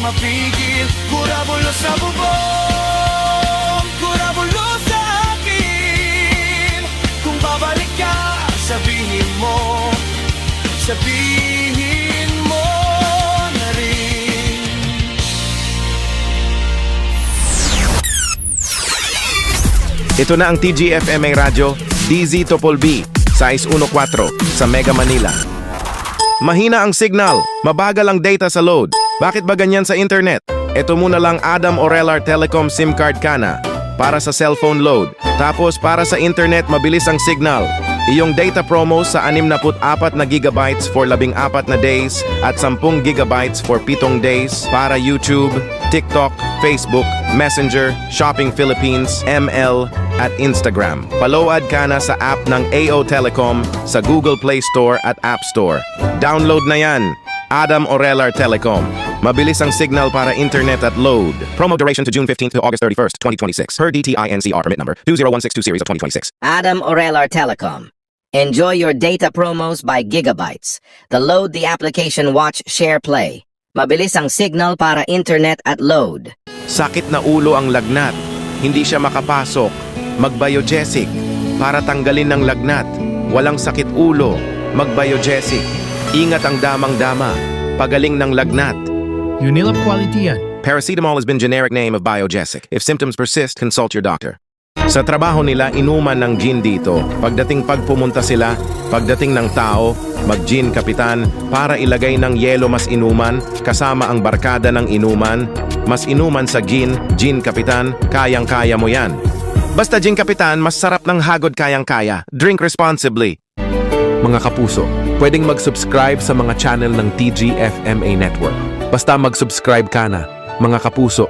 mapigil. Kurabulo sa bubong, kurabulo sa akin. Kung babalik ka, sabihin mo na rin. Ito na ang TGFMA Radyo, DZ Topol B, size 1.4 sa Mega Manila. Mahina ang signal, mabagal ang data sa load. Bakit ba ganyan sa internet? Ito muna lang Adam Orelar Telecom SIM card ka na para sa cellphone load. Tapos para sa internet, mabilis ang signal. Iyong data promo sa 64 na gigabytes for 14 na days at 10 gigabytes for 7 days para YouTube, TikTok, Facebook, Messenger, Shopping Philippines, ML, at Instagram. Paload ka na sa app ng AO Telecom sa Google Play Store at App Store. Download na yan! Adam Orelar Telecom. Mabilis ang signal para internet at load. Promo duration to June 15th to August 31st, 2026. Per DTI NCR permit number 20162 series of 2026. Adam Orelar Telecom. Enjoy your data promos by gigabytes. The Load the Application Watch Share Play. Mabilis ang signal para internet at load. Sakit na ulo ang lagnat. Hindi siya makapasok. Mag-Biogesic. Para tanggalin ng lagnat. Walang sakit ulo. Mag-Biogesic. Ingat ang damang-dama. Pagaling ng lagnat. Unilab quality yan. Paracetamol has been generic name of Biogesic. If symptoms persist, consult your doctor. Sa trabaho nila, inuman ng gin dito. Pag pumunta sila, pagdating ng tao, mag-gin kapitan, para ilagay ng yelo mas inuman, kasama ang barkada ng inuman, mas inuman sa gin kapitan, kayang-kaya mo yan. Basta gin kapitan, mas sarap ng hagod kayang-kaya. Drink responsibly. Mga kapuso, pwedeng mag-subscribe sa mga channel ng TGFMA Network. Basta mag-subscribe ka na, mga kapuso.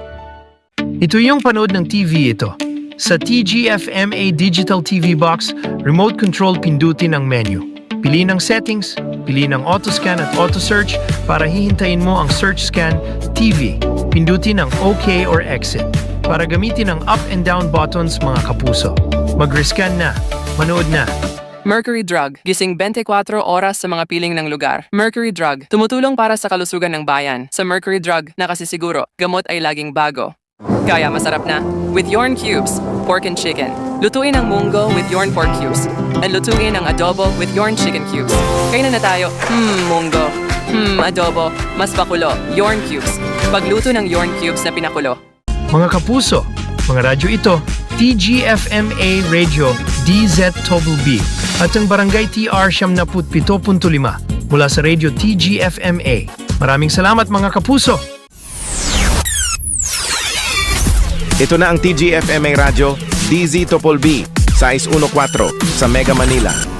Ito yung panood ng TV ito. Sa TGFMA Digital TV Box, remote control pindutin ang menu. Pili ng settings, pili ng auto scan at auto search para hihintayin mo ang search scan TV. Pindutin ang OK or exit para gamitin ang up and down buttons mga kapuso. Mag-rescan na, manood na. Mercury Drug, gising 24 oras sa mga piling ng lugar. Mercury Drug, tumutulong para sa kalusugan ng bayan. Sa Mercury Drug, nakasisiguro, gamot ay laging bago. Kaya masarap na, with Yorn Cubes, pork and chicken. Lutuin ang munggo with Yorn pork cubes. At lutuin ang adobo with Yorn chicken cubes. Kainan na tayo, munggo. Adobo, mas pakulo, Yorn Cubes. Pagluto ng Yorn Cubes na pinakulo. Mga kapuso, mga radyo ito, TGFMA Radio DZ Tobel B at ang Barangay TR 77.5 mula sa Radio TGFMA. Maraming salamat mga kapuso! Ito na ang TGFMA Radyo, DZ Topol B, size 1.4 sa Mega Manila.